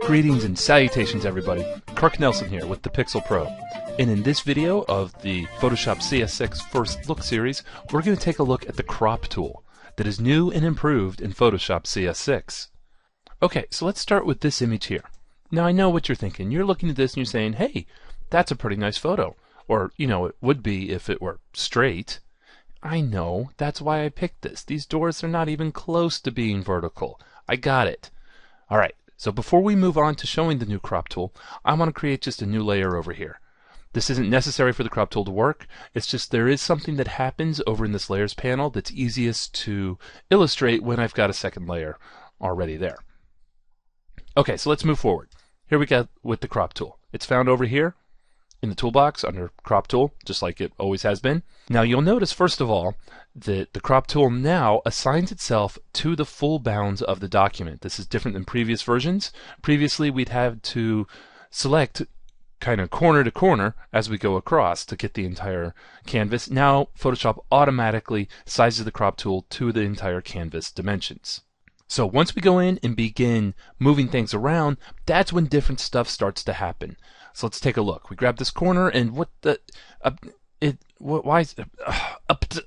Greetings and salutations, everybody. Kirk Nelson here with the Pixel Pro. And in this video of the Photoshop CS6 First Look series, we're going to take a look at the crop tool that is new and improved in Photoshop CS6. Okay, so let's start with this image here. Now I know what you're thinking. You're looking at this and you're saying, hey, that's a pretty nice photo. Or, you know, it would be if it were straight. I know, that's why I picked this. These doors are not even close to being vertical. I got it. Alright. So before we move on to showing the new crop tool, I want to create just a new layer over here. This isn't necessary for the crop tool to work, it's just there is something that happens over in this layers panel that's easiest to illustrate when I've got a second layer already there. Okay, so let's move forward. Here we go with the crop tool. It's found over here in the toolbox under crop tool, just like it always has been. Now you'll notice first of all that the crop tool now assigns itself to the full bounds of the document. This is different than previous versions. Previously we'd had to select kind of corner to corner as we go across to get the entire canvas. Now Photoshop automatically sizes the crop tool to the entire canvas dimensions. So once we go in and begin moving things around, that's when different stuff starts to happen. So let's take a look. We grab this corner and what the why is up to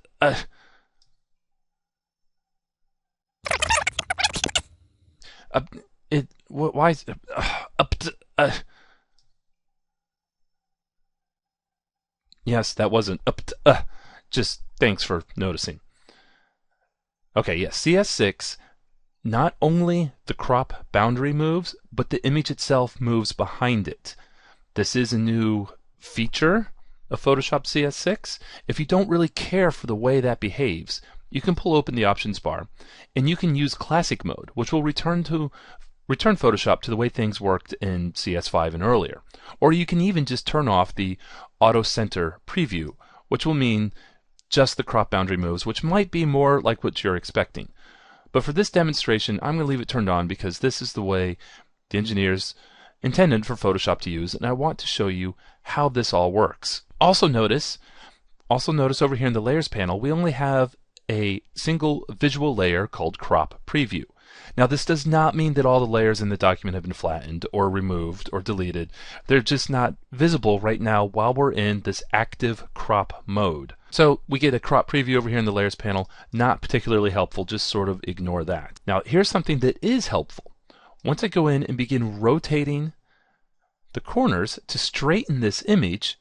why is up to yes, that wasn't up to just thanks for noticing. Okay, yes, CS6, not only the crop boundary moves, but the image itself moves behind it. This is a new feature of Photoshop CS6. If you don't really care for the way that behaves, you can pull open the options bar and you can use classic mode, which will return Photoshop to the way things worked in CS5 and earlier. Or you can even just turn off the auto center preview, which will mean just the crop boundary moves, which might be more like what you're expecting. But for this demonstration, I'm going to leave it turned on because this is the way the engineers intended for Photoshop to use, and I want to show you how this all works. Also notice over here in the layers panel, we only have a single visual layer called crop preview. Now this does not mean that all the layers in the document have been flattened or removed or deleted. They're just not visible right now while we're in this active crop mode. So we get a crop preview over here in the layers panel, not particularly helpful, just sort of ignore that. Now here's something that is helpful. Once I go in and begin rotating the corners to straighten this image,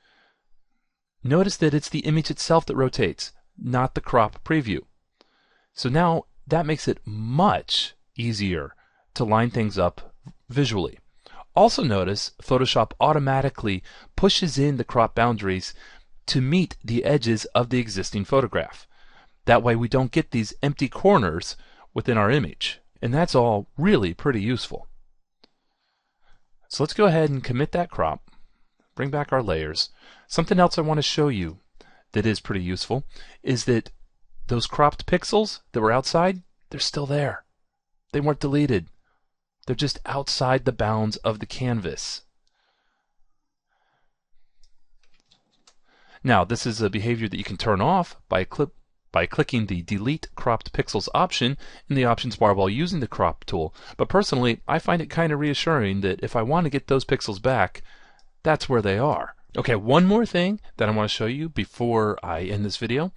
notice that it's the image itself that rotates, not the crop preview. So now that makes it much easier to line things up visually. Also notice Photoshop automatically pushes in the crop boundaries to meet the edges of the existing photograph. That way we don't get these empty corners within our image. And that's all really pretty useful. So let's go ahead and commit that crop, bring back our layers. Something else I want to show you that is pretty useful is that those cropped pixels that were outside, they're still there. They weren't deleted. They're just outside the bounds of the canvas. Now this is a behavior that you can turn off by clicking the Delete Cropped Pixels option in the options bar while using the crop tool. But personally, I find it kind of reassuring that if I want to get those pixels back, that's where they are. Okay, one more thing that I want to show you before I end this video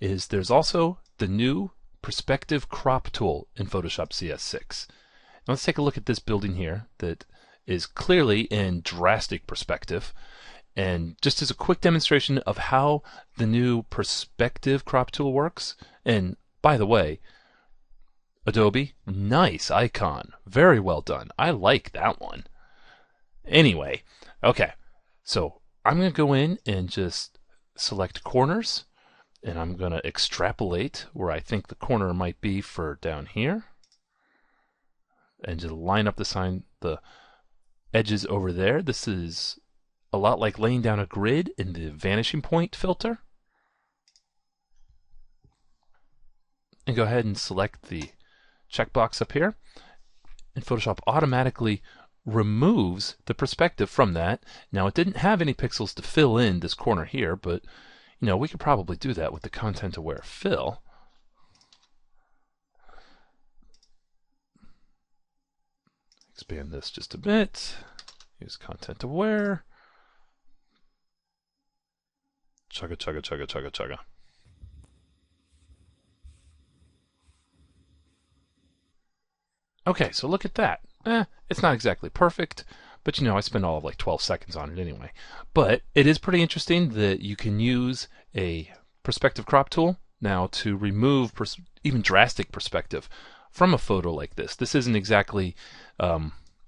is there's also the new Prospective crop tool in Photoshop CS6. Now let's take a look at this building here that is clearly in drastic perspective. And just as a quick demonstration of how the new Prospective crop tool works, and by the way, Adobe, nice icon. Very well done. I like that one. Anyway, okay, so I'm going to go in and just select corners, and I'm going to extrapolate where I think the corner might be for down here, and just line up the edges over there. This is a lot like laying down a grid in the vanishing point filter. And go ahead and select the checkbox up here. And Photoshop automatically removes the perspective from that. Now, it didn't have any pixels to fill in this corner here, but we could probably do that with the content-aware fill. Expand this just a bit. Use content-aware. Chugga, chugga, chugga, chugga, chugga. Okay, so look at that. It's not exactly perfect, but I spent all of like 12 seconds on it anyway. But it is pretty interesting that you can use a perspective crop tool now to remove even drastic perspective from a photo like this. This isn't exactly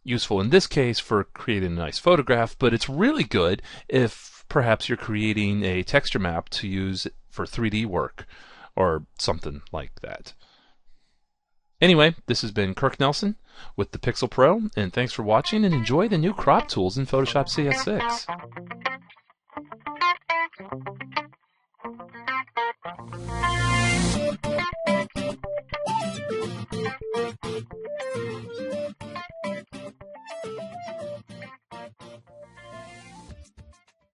useful in this case for creating a nice photograph, but it's really good if perhaps you're creating a texture map to use for 3D work or something like that. Anyway, this has been Kirk Nelson with the Pixel Pro, and thanks for watching, and enjoy the new crop tools in Photoshop CS6.